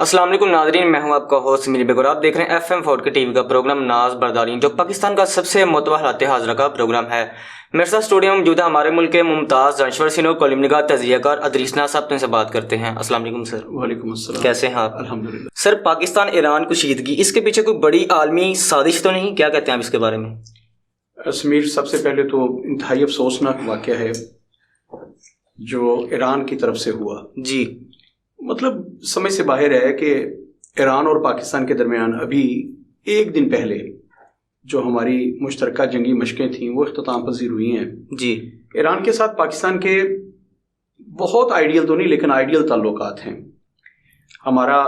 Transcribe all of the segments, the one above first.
السلام علیکم ناظرین، میں ہوں آپ کا ہوسٹ میر بیگ اور آپ دیکھ رہے ہیں FM4 کے ٹی وی کا پروگرام ناز برداری، جو پاکستان کا سب سے معتبر حالات حاضرہ کا پروگرام ہے۔ میرے ساتھ اسٹوڈیو میں موجود ہے ہمارے ملک کے ممتاز دانشور سینو کالم نگار تجزیہ کار ادریس ناز صاحب، تو ان سے بات کرتے ہیں۔ السلام علیکم سر۔ وعلیکم السلام۔ کیسے ہیں آپ؟ الحمدللہ۔ سر، پاکستان ایران کشیدگی، اس کے پیچھے کوئی بڑی عالمی سازش تو نہیں؟ کیا کہتے ہیں آپ اس کے بارے میں؟ سمیر، سب سے پہلے تو انتہائی افسوسناک واقعہ ہے جو ایران کی طرف سے ہوا۔ جی، مطلب سمجھ سے باہر ہے کہ ایران اور پاکستان کے درمیان ابھی ایک دن پہلے جو ہماری مشترکہ جنگی مشقیں تھیں وہ اختتام پذیر ہوئی ہیں۔ جی، ایران کے ساتھ پاکستان کے بہت آئیڈیل تو نہیں لیکن آئیڈیل تعلقات ہیں۔ ہمارا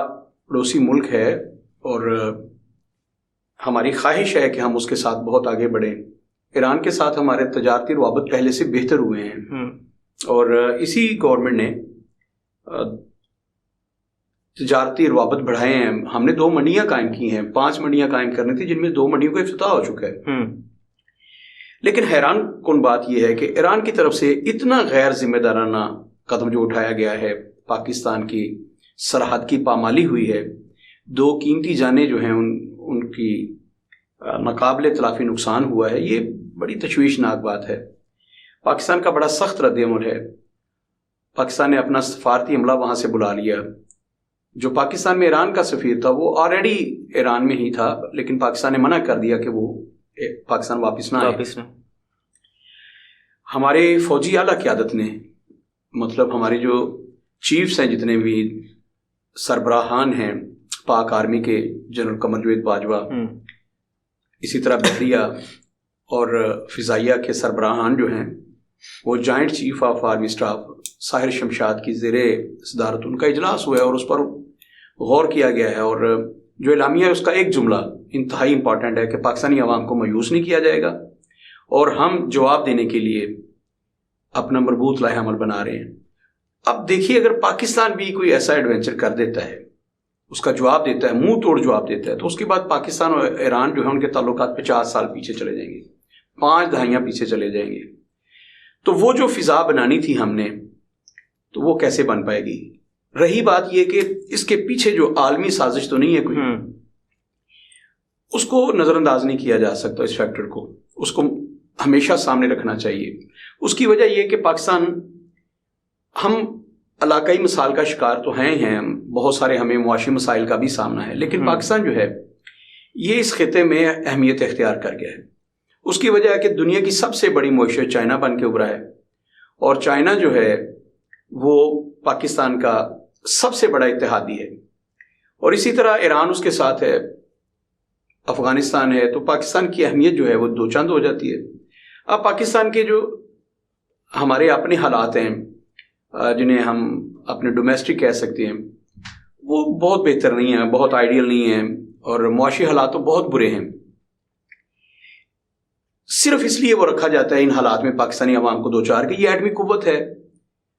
پڑوسی ملک ہے اور ہماری خواہش ہے کہ ہم اس کے ساتھ بہت آگے بڑھیں۔ ایران کے ساتھ ہمارے تجارتی روابط پہلے سے بہتر ہوئے ہیں اور اسی گورنمنٹ نے تجارتی روابط بڑھائے ہیں۔ ہم نے 2 منڈیاں قائم کی ہیں، 5 منڈیاں قائم کرنی تھی جن میں 2 منڈیوں کا افتتاح ہو چکا ہے۔ لیکن حیران کن بات یہ ہے کہ ایران کی طرف سے اتنا غیر ذمہ دارانہ قدم جو اٹھایا گیا ہے، پاکستان کی سرحد کی پامالی ہوئی ہے، 2 قیمتی جانیں جو ہیں ان کی ناقابل تلافی نقصان ہوا ہے، یہ بڑی تشویشناک بات ہے۔ پاکستان کا بڑا سخت رد عمل ہے۔ پاکستان نے اپنا سفارتی عملہ وہاں سے بلا لیا۔ جو پاکستان میں ایران کا سفیر تھا وہ آلریڈی ایران میں ہی تھا، لیکن پاکستان نے منع کر دیا کہ وہ پاکستان واپس نہ آئے۔ ہمارے فوجی اعلیٰ قیادت نے، مطلب ہمارے جو چیفز ہیں، جتنے بھی سربراہان ہیں پاک آرمی کے، جنرل قمر جاوید باجوہ، اسی طرح بحریہ اور فضائیہ کے سربراہان جو ہیں، وہ joint chief of army staff Sahir Shamshad کی زیر صدارت ان کا اجلاس ہوا ہے اور اس پر غور کیا گیا ہے، اور جو اعلامیہ ہے اس کا ایک جملہ انتہائی امپورٹنٹ ہے کہ پاکستانی عوام کو مایوس نہیں کیا جائے گا اور ہم جواب دینے کے لیے اپنا مربوط لائحہ عمل بنا رہے ہیں۔ اب دیکھیے، اگر پاکستان بھی کوئی ایسا ایڈونچر کر دیتا ہے، اس کا جواب دیتا ہے، منہ توڑ جواب دیتا ہے، تو اس کے بعد پاکستان اور ایران جو ہے ان کے تعلقات 50 سال پیچھے چلے جائیں گے، 5 دہائیاں پیچھے چلے جائیں گے۔ تو وہ جو فضا بنانی تھی ہم نے، تو وہ کیسے بن پائے گی؟ رہی بات یہ کہ اس کے پیچھے جو عالمی سازش تو نہیں ہے کوئی، اس کو نظر انداز نہیں کیا جا سکتا۔ اس فیکٹر کو، اس کو ہمیشہ سامنے رکھنا چاہیے۔ اس کی وجہ یہ کہ پاکستان، ہم علاقائی مسائل کا شکار تو ہیں، بہت سارے ہمیں معاشی مسائل کا بھی سامنا ہے، لیکن پاکستان جو ہے یہ اس خطے میں اہمیت اختیار کر گیا ہے۔ اس کی وجہ ہے کہ دنیا کی سب سے بڑی معیشت چائنا بن کے ابھرا ہے، اور چائنا جو ہے وہ پاکستان کا سب سے بڑا اتحادی ہے، اور اسی طرح ایران اس کے ساتھ ہے، افغانستان ہے، تو پاکستان کی اہمیت جو ہے وہ 2 چاند ہو جاتی ہے۔ اب پاکستان کے جو ہمارے اپنے حالات ہیں، جنہیں ہم اپنے ڈومیسٹک کہہ سکتے ہیں، وہ بہت بہتر نہیں ہیں، بہت آئیڈیل نہیں ہیں، اور معاشی حالات تو بہت برے ہیں۔ صرف اس لیے وہ رکھا جاتا ہے ان حالات میں پاکستانی عوام کو 2-4 کہ یہ ایٹمی قوت ہے،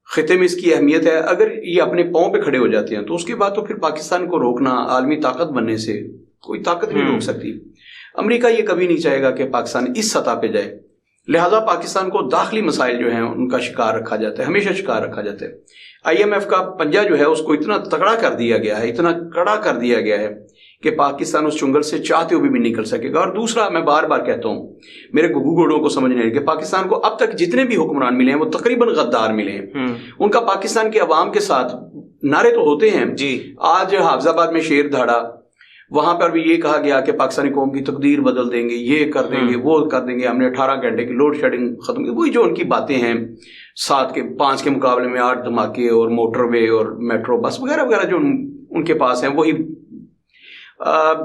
خطے میں اس کی اہمیت ہے۔ اگر یہ اپنے پاؤں پہ کھڑے ہو جاتے ہیں تو اس کے بعد تو پھر پاکستان کو روکنا، عالمی طاقت بننے سے کوئی طاقت نہیں روک سکتی۔ امریکہ یہ کبھی نہیں چاہے گا کہ پاکستان اس سطح پہ جائے، لہٰذا پاکستان کو داخلی مسائل جو ہیں ان کا شکار رکھا جاتا ہے، ہمیشہ شکار رکھا جاتا ہے۔ IMF کا پنجہ جو ہے اس کو اتنا تگڑا کر دیا گیا ہے، اتنا کڑا کر دیا گیا ہے کہ پاکستان اس چنگل سے چاہتے ہوئے بھی نکل سکے گا۔ اور دوسرا، میں بار بار کہتا ہوں، میرے گگو گوڑوں کو سمجھنے لگے کہ پاکستان کو اب تک جتنے بھی حکمران ملے ہیں وہ تقریباً غدار ملے ہیں۔ ان کا پاکستان کے عوام کے ساتھ نعرے تو ہوتے ہیں، جی، آج حافظ آباد میں شیر دھاڑا، وہاں پر بھی یہ کہا گیا کہ پاکستانی قوم کی تقدیر بدل دیں گے، یہ کر دیں گے، وہ کر دیں گے، ہم نے 18 گھنٹے کی لوڈ شیڈنگ ختم کی۔ وہی جو ان کی باتیں ہیں، 5 کے مقابلے میں 8 دھماکے اور موٹر وے اور میٹرو بس وغیرہ وغیرہ جو ان کے پاس ہیں، وہی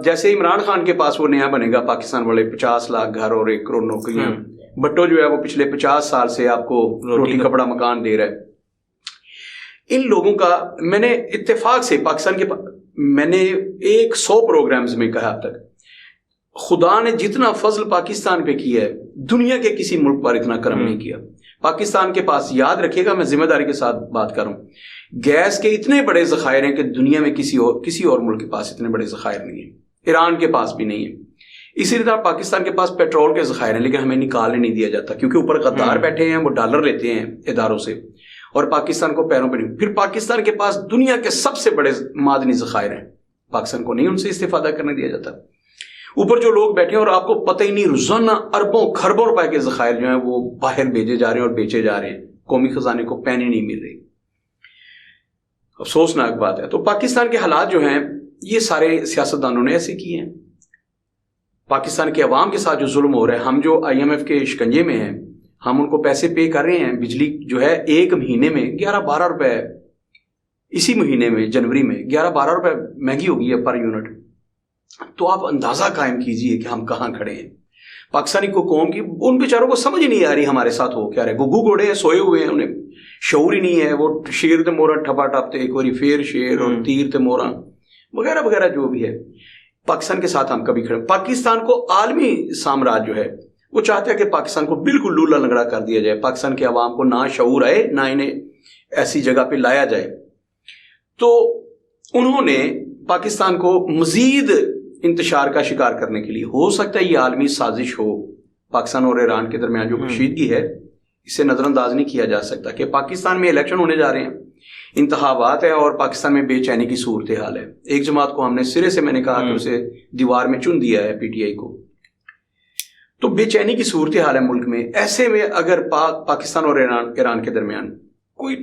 جیسے عمران خان کے پاس وہ نیا بنے گا پاکستان والے 50 لاکھ گھر اور 1 کروڑ نوکریاں، بٹو جو ہے وہ پچھلے 50 سال سے آپ کو روٹی کپڑا مکان دے رہا ہے۔ ان لوگوں کا میں نے اتفاق سے پاکستان کے، میں نے 100 پروگرامز میں کہا اب تک، خدا نے جتنا فضل پاکستان پہ کیا ہے دنیا کے کسی ملک پر اتنا کرم نہیں کیا۔ پاکستان کے پاس، یاد رکھیے گا، میں ذمہ داری کے ساتھ بات کروں، گیس کے اتنے بڑے ذخائر ہیں کہ دنیا میں کسی اور ملک کے پاس اتنے بڑے ذخائر نہیں ہیں، ایران کے پاس بھی نہیں ہے۔ اسی طرح پاکستان کے پاس پیٹرول کے ذخائر ہیں، لیکن ہمیں نکالنے نہیں دیا جاتا کیونکہ اوپر غدار بیٹھے ہیں، وہ ڈالر لیتے ہیں اداروں سے، اور پاکستان کو پیروں پہ نہیں. پھر پاکستان کے پاس دنیا کے سب سے بڑے معدنی ذخائر ہیں, پاکستان کو نہیں ان سے استفادہ کرنے دیا جاتا. اوپر جو لوگ بیٹھے ہیں اور آپ کو پتہ ہی نہیں روزانہ اربوں خربوں روپے کے ذخائر جو ہیں وہ باہر بھیجے جا رہے ہیں اور بیچے جا رہے ہیں, قومی خزانے کو پینی نہیں مل رہی. افسوسناک بات ہے. تو پاکستان کے حالات جو ہیں یہ سارے سیاستدانوں نے ایسے کیے ہیں. پاکستان کے عوام کے ساتھ جو ظلم ہو رہا ہے, ہم جو IMF کے شکنجے میں ہیں, ہم ان کو پیسے پے کر رہے ہیں. بجلی جو ہے ایک مہینے میں 11-12 روپے, اسی مہینے میں جنوری میں 11-12 روپے مہنگی ہو گئی ہے پر یونٹ. تو آپ اندازہ قائم کیجئے کہ ہم کہاں کھڑے ہیں. پاکستانی کو قوم کی ان بیچاروں کو سمجھ ہی نہیں آ رہی ہمارے ساتھ ہو کیا رہے. گگو گھوڑے ہیں, سوئے ہوئے ہیں, انہیں شعور ہی نہیں ہے. وہ شیر تے مورا ٹھپا ٹاپتے, ایک باری پھر شیر اور تیر تے مورا وغیرہ وغیرہ جو بھی ہے. پاکستان کے ساتھ ہم کبھی کھڑے. پاکستان کو عالمی سامراج جو ہے وہ چاہتے ہیں کہ پاکستان کو بالکل لولا لنگڑا کر دیا جائے, پاکستان کے عوام کو نہ شعور آئے, نہ انہیں ایسی جگہ پہ لایا جائے. تو انہوں نے پاکستان کو مزید انتشار کا شکار کرنے کے لیے, ہو سکتا ہے یہ عالمی سازش ہو, پاکستان اور ایران کے درمیان جو کشیدگی ہے اسے نظر انداز نہیں کیا جا سکتا کہ پاکستان میں الیکشن ہونے جا رہے ہیں, انتخابات ہے اور پاکستان میں بے چینی کی صورتحال ہے. ایک جماعت کو ہم نے سرے سے, میں نے کہا کہ اسے دیوار میں چن دیا ہے PTI کو, تو بے چینی کی صورتحال ہے ملک میں. ایسے میں اگر پاکستان اور ایران کے درمیان کوئی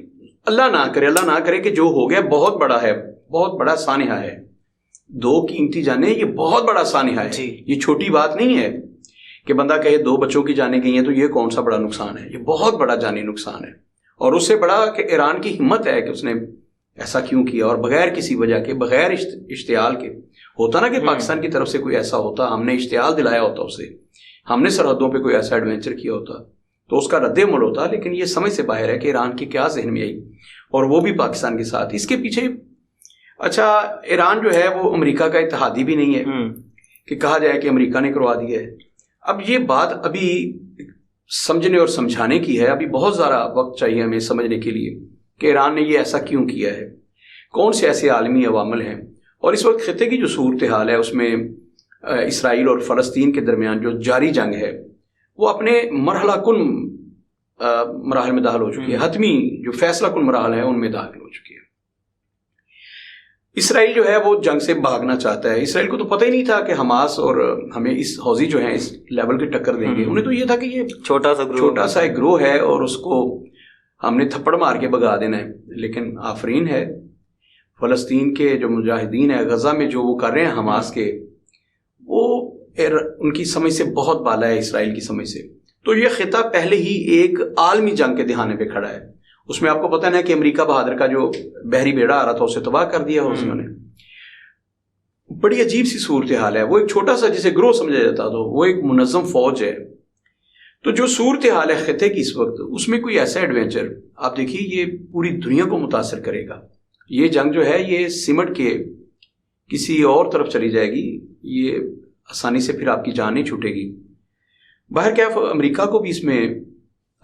اللہ نہ کرے کہ جو ہو گیا بہت بڑا ہے, بہت بڑا سانحہ ہے. 2 قیمتی جانیں یہ بہت بڑا سانحہ ہے, یہ چھوٹی بات نہیں ہے کہ بندہ کہے 2 بچوں کی جانیں گئی ہیں تو یہ کون سا بڑا نقصان ہے. یہ بہت بڑا جانی نقصان ہے. اور اس سے بڑا کہ ایران کی ہمت ہے کہ اس نے ایسا کیوں کیا, اور بغیر کسی وجہ کے, بغیر اشتعال کے. ہوتا نا کہ پاکستان کی طرف سے کوئی ایسا ہوتا, ہم نے اشتعال دلایا ہوتا اسے, ہم نے سرحدوں پہ کوئی ایسا ایڈونچر کیا ہوتا تو اس کا رد عمل ہوتا. لیکن یہ سمجھ سے باہر ہے کہ ایران کی کیا ذہن میں آئی, اور وہ بھی پاکستان کے ساتھ. اس کے پیچھے اچھا ایران جو ہے وہ امریکہ کا اتحادی بھی نہیں ہے کہ کہا جائے کہ امریکہ نے کروا دیا ہے. اب یہ بات ابھی سمجھنے اور سمجھانے کی ہے, ابھی بہت زیادہ وقت چاہیے ہمیں سمجھنے کے لیے کہ ایران نے یہ ایسا کیوں کیا ہے, کون سے ایسے عالمی عوامل ہیں. اور اس وقت خطے کی جو صورتحال ہے اس میں اسرائیل اور فلسطین کے درمیان جو جاری جنگ ہے وہ اپنے مرحلہ کن مراحل میں داخل ہو چکی ہے. حتمی جو فیصلہ کن مراحل ہیں ان میں داخل ہو چکی ہے. اسرائیل جو ہے وہ جنگ سے بھاگنا چاہتا ہے. اسرائیل کو تو پتہ ہی نہیں تھا کہ حماس اور ہمیں اس حوثی جو ہیں اس لیول کی ٹکر دیں گے. انہیں تو یہ تھا کہ یہ چھوٹا سا ایک گروہ ہے اور اس کو ہم نے تھپڑ مار کے بھگا دینا ہے. لیکن آفرین ہے فلسطین کے جو مجاہدین ہیں غزہ میں جو وہ کر رہے ہیں حماس کے, وہ ان کی سمجھ سے بہت بالا ہے اسرائیل کی سمجھ سے. تو یہ خطہ پہلے ہی ایک عالمی جنگ کے دہانے پہ کھڑا ہے. اس میں آپ کو پتہ ہے کہ امریکہ بہادر کا جو بحری بیڑا آ رہا تھا اسے تباہ کر دیا حوثیوں نے. بڑی عجیب سی صورتحال ہے. وہ ایک چھوٹا سا جسے گروہ سمجھا جاتا تھا وہ ایک منظم فوج ہے. تو جو صورتحال ہے خطے کی اس وقت, اس میں کوئی ایسا ایڈونچر آپ دیکھیے یہ پوری دنیا کو متاثر کرے گا. یہ جنگ جو ہے یہ سمٹ کے کسی اور طرف چلی جائے گی, یہ آسانی سے پھر آپ کی جان نہیں چھوٹے گی. باہر کیا امریکہ کو بھی اس میں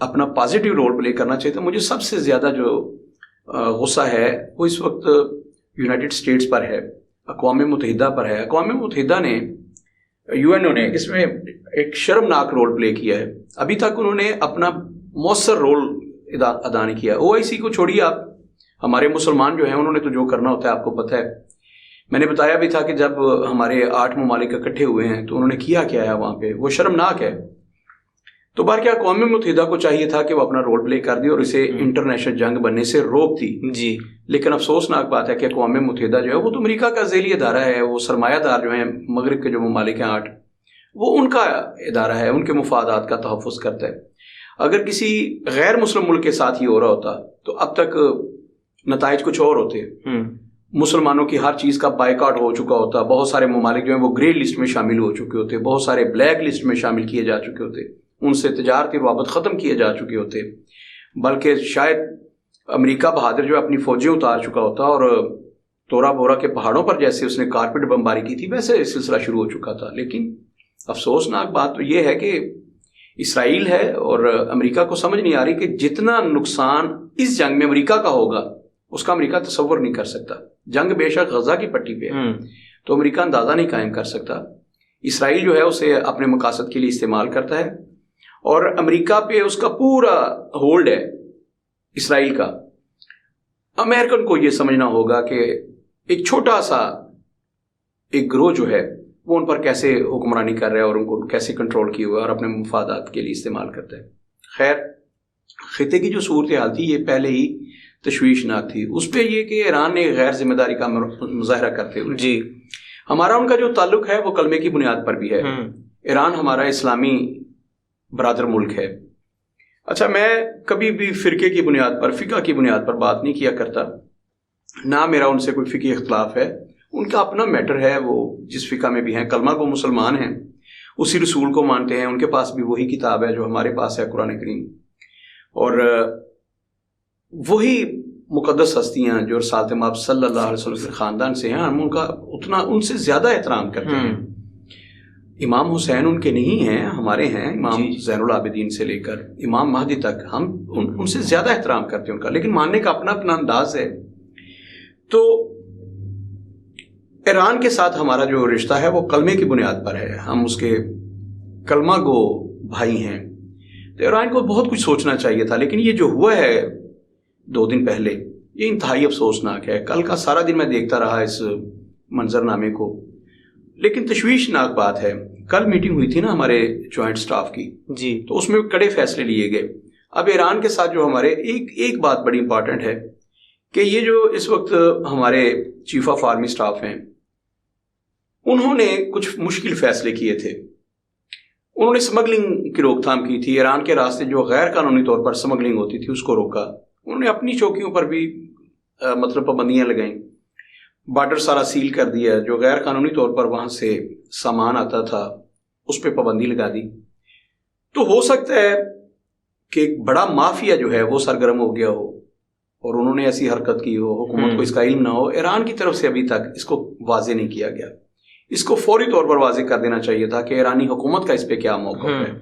اپنا پازیٹیو رول پلے کرنا چاہیے. مجھے سب سے زیادہ جو غصہ ہے وہ اس وقت یونائٹڈ اسٹیٹس پر ہے, اقوام متحدہ پر ہے. اقوام متحدہ نے UN نے اس میں ایک شرمناک رول پلے کیا ہے. ابھی تک انہوں نے اپنا مؤثر رول ادا نہیں کیا. OIC کو چھوڑیے آپ, ہمارے مسلمان جو ہیں انہوں نے تو جو کرنا ہوتا ہے آپ کو پتہ ہے. میں نے بتایا بھی تھا کہ جب ہمارے 8 ممالک اکٹھے ہوئے ہیں تو انہوں نے کیا ہے وہاں پہ, وہ شرمناک ہے. تو بار کیا اقوام متحدہ کو چاہیے تھا کہ وہ اپنا رول پلے کر دی اور اسے انٹرنیشنل جنگ بننے سے روک دی. جی لیکن افسوسناک بات ہے کہ اقوام متحدہ جو ہے وہ تو امریکہ کا ذیلی ادارہ ہے. وہ سرمایہ دار جو ہیں مغرب کے جو ممالک ہیں 8, وہ ان کا ادارہ ہے, ان کے مفادات کا تحفظ کرتا ہے. اگر کسی غیر مسلم ملک کے ساتھ ہی ہو رہا ہوتا تو اب تک نتائج کچھ اور ہوتے. مسلمانوں کی ہر چیز کا بائیکاٹ ہو چکا ہوتا. بہت سارے ممالک جو ہیں وہ گرے لسٹ میں شامل ہو چکے ہوتے, بہت سارے بلیک لسٹ میں شامل کیے جا چکے ہوتے, ان سے تجارتی روابط ختم کیے جا چکے ہوتے. بلکہ شاید امریکہ بہادر جو اپنی فوجیں اتار چکا ہوتا اور تورا بورا کے پہاڑوں پر جیسے اس نے کارپیٹ بمباری کی تھی ویسے سلسلہ شروع ہو چکا تھا. لیکن افسوسناک بات تو یہ ہے کہ اسرائیل ہے اور امریکہ کو سمجھ نہیں آ رہی کہ جتنا نقصان اس جنگ میں امریکہ کا ہوگا اس کا امریکہ تصور نہیں کر سکتا. جنگ بے شک غزہ کی پٹی پہ ہے تو امریکہ اندازہ نہیں قائم کر سکتا. اسرائیل جو ہے اسے اپنے مقاصد کے لیے استعمال کرتا ہے اور امریکہ پہ اس کا پورا ہولڈ ہے. اسرائیل کا. امریکن کو یہ سمجھنا ہوگا کہ ایک چھوٹا سا ایک گروہ جو ہے وہ ان پر کیسے حکمرانی کر رہا ہے اور ان کو کیسے کنٹرول کیے ہوئے اور اپنے مفادات کے لیے استعمال کرتا ہے. خیر خطے کی جو صورتحال تھی یہ پہلے ہی تشویشناک تھی. اس پہ یہ کہ ایران نے غیر ذمہ داری کا مظاہرہ کرتے ہوئے جی ہمارا ان کا جو تعلق ہے وہ کلمے کی بنیاد پر بھی ہے. ایران ہمارا اسلامی برادر ملک ہے. اچھا میں کبھی بھی فرقے کی بنیاد پر فقہ کی بنیاد پر بات نہیں کیا کرتا, نہ میرا ان سے کوئی فقہی اختلاف ہے. ان کا اپنا میٹر ہے, وہ جس فقہ میں بھی ہیں, کلمہ کو مسلمان ہیں, اسی رسول کو مانتے ہیں, ان کے پاس بھی وہی کتاب ہے جو ہمارے پاس ہے قرآن کریم, اور وہی مقدس ہستیاں جو رسالت مآب صلی اللہ علیہ وسلم کے خاندان سے ہیں, ہم ان کا اتنا ان سے زیادہ احترام کرتے ہیں. امام حسین ان کے نہیں ہیں, ہمارے ہیں. امام زین العابدین سے لے کر امام مہدی تک ہم ان سے زیادہ احترام کرتے ہیں ان کا, لیکن ماننے کا اپنا اپنا انداز ہے. تو ایران کے ساتھ ہمارا جو رشتہ ہے وہ کلمے کی بنیاد پر ہے, ہم اس کے کلمہ گو بھائی ہیں. تو ایران کو بہت کچھ سوچنا چاہیے تھا, لیکن یہ جو ہوا ہے 2 دن پہلے یہ انتہائی افسوسناک ہے. کل کا سارا دن میں دیکھتا رہا اس منظرنامے کو, لیکن تشویشناک بات ہے. کل میٹنگ ہوئی تھی نا ہمارے جوائنٹ سٹاف کی, جی, تو اس میں کڑے فیصلے لیے گئے. اب ایران کے ساتھ جو ہمارے ایک بات بڑی امپورٹنٹ ہے کہ یہ جو اس وقت ہمارے چیف آف آرمی سٹاف ہیں, انہوں نے کچھ مشکل فیصلے کیے تھے. انہوں نے اسمگلنگ کی روک تھام کی تھی. ایران کے راستے جو غیر قانونی طور پر اسمگلنگ ہوتی تھی اس کو روکا. انہوں نے اپنی چوکیوں پر بھی مطلب پابندیاں لگائیں. بارڈر سارا سیل کر دیا, جو غیر قانونی طور پر وہاں سے سامان آتا تھا اس پہ پابندی لگا دی. تو ہو سکتا ہے کہ ایک بڑا مافیا جو ہے وہ سرگرم ہو گیا ہو اور انہوں نے ایسی حرکت کی ہو, حکومت کو اس کا علم نہ ہو. ایران کی طرف سے ابھی تک اس کو واضح نہیں کیا گیا. اس کو فوری طور پر واضح کر دینا چاہیے تھا کہ ایرانی حکومت کا اس پہ کیا موقف ہے.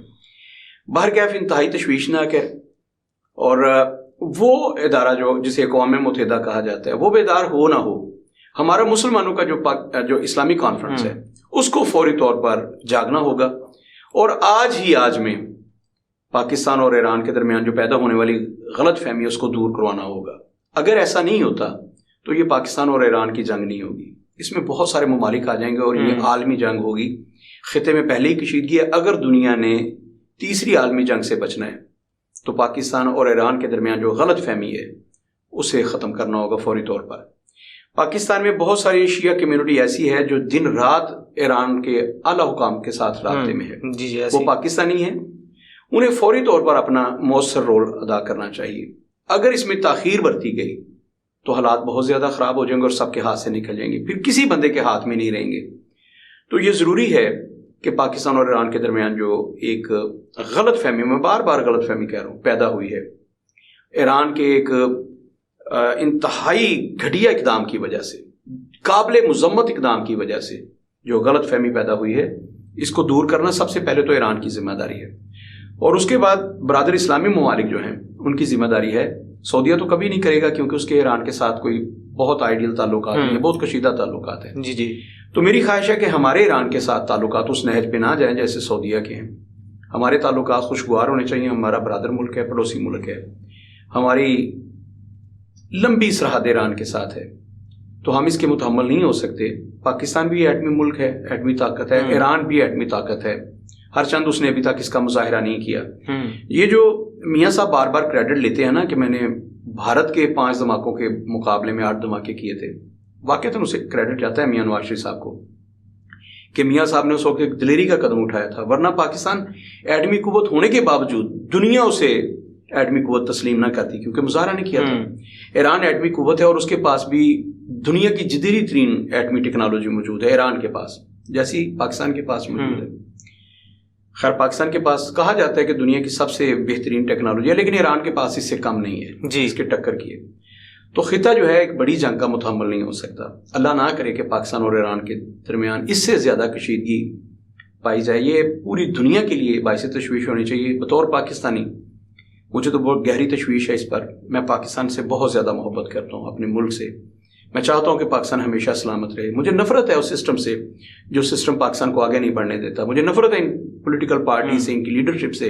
بہرکیف انتہائی تشویشناک ہے, اور وہ ادارہ جو جسے اقوام متحدہ کہا جاتا ہے وہ بیدار ہو نہ ہو, ہمارا مسلمانوں کا جو اسلامی کانفرنس ہے اس کو فوری طور پر جاگنا ہوگا, اور آج میں پاکستان اور ایران کے درمیان جو پیدا ہونے والی غلط فہمی ہے اس کو دور کروانا ہوگا. اگر ایسا نہیں ہوتا تو یہ پاکستان اور ایران کی جنگ نہیں ہوگی, اس میں بہت سارے ممالک آ جائیں گے اور یہ عالمی جنگ ہوگی. خطے میں پہلے ہی کشیدگی ہے. اگر دنیا نے تیسری عالمی جنگ سے بچنا ہے تو پاکستان اور ایران کے درمیان جو غلط فہمی ہے اسے ختم کرنا ہوگا فوری طور پر. پاکستان میں بہت ساری شیعہ کمیونٹی ایسی ہے جو دن رات ایران کے اعلیٰ حکام کے ساتھ رابطے میں ہے, وہ پاکستانی ہیں. انہیں فوری طور پر اپنا مؤثر رول ادا کرنا چاہیے. اگر اس میں تاخیر برتی گئی تو حالات بہت زیادہ خراب ہو جائیں گے اور سب کے ہاتھ سے نکل جائیں گے, پھر کسی بندے کے ہاتھ میں نہیں رہیں گے. تو یہ ضروری ہے کہ پاکستان اور ایران کے درمیان جو ایک غلط فہمی, میں بار بار غلط فہمی کہہ رہا ہوں, پیدا ہوئی ہے ایران کے ایک انتہائی گھٹیا اقدام کی وجہ سے, قابل مذمت اقدام کی وجہ سے جو غلط فہمی پیدا ہوئی ہے, اس کو دور کرنا سب سے پہلے تو ایران کی ذمہ داری ہے, اور اس کے بعد برادر اسلامی ممالک جو ہیں ان کی ذمہ داری ہے. سعودیہ تو کبھی نہیں کرے گا کیونکہ اس کے ایران کے ساتھ کوئی بہت آئیڈیل تعلقات ہیں, بہت کشیدہ تعلقات ہیں. جی. تو میری خواہش ہے کہ ہمارے ایران کے ساتھ تعلقات اس نہج پہ نہ جائیں جیسے سعودیہ کے ہیں. ہمارے تعلقات خوشگوار ہونے چاہیے. ہمارا برادر ملک ہے, پڑوسی ملک ہے, ہماری لمبی سرحد ایران کے ساتھ ہے, تو ہم اس کے متحمل نہیں ہو سکتے. پاکستان بھی ایٹمی ملک ہے, ایٹمی طاقت ہے, ایران بھی ایٹمی طاقت ہے, ہر چند اس نے ابھی تک اس کا مظاہرہ نہیں کیا. یہ جو میاں صاحب بار بار کریڈٹ لیتے ہیں نا کہ میں نے بھارت کے 5 دھماکوں کے مقابلے میں 8 دھماکے کیے تھے, واقعتاً اسے کریڈٹ جاتا ہے میاں نواز شریف صاحب کو کہ میاں صاحب نے اس وقت ایک دلیری کا قدم اٹھایا تھا, ورنہ پاکستان ایٹمی قوت ہونے کے باوجود دنیا اسے ایٹمی قوت تسلیم نہ کرتی کیونکہ مظاہرہ نہیں کیا تھا. ایران ایٹمی قوت ہے اور اس کے پاس بھی دنیا کی جدید ترین ایٹمی ٹیکنالوجی موجود ہے ایران کے پاس, جیسی پاکستان کے پاس موجود ہے. خیر پاکستان کے پاس کہا جاتا ہے کہ دنیا کی سب سے بہترین ٹیکنالوجی ہے, لیکن ایران کے پاس اس سے کم نہیں ہے, اس کے ٹکر کی ہے. تو خطہ جو ہے ایک بڑی جنگ کا متحمل نہیں ہو سکتا. اللہ نہ کرے کہ پاکستان اور ایران کے درمیان اس سے زیادہ کشیدگی پائی جائے. یہ پوری دنیا کے لیے باعث تشویش ہونی چاہیے. بطور پاکستانی مجھے تو بہت گہری تشویش ہے اس پر. میں پاکستان سے بہت زیادہ محبت کرتا ہوں, اپنے ملک سے. میں چاہتا ہوں کہ پاکستان ہمیشہ سلامت رہے. مجھے نفرت ہے اس سسٹم سے جو سسٹم پاکستان کو آگے نہیں بڑھنے دیتا. مجھے نفرت ہے ان پولیٹیکل پارٹی سے, ان کی لیڈرشپ سے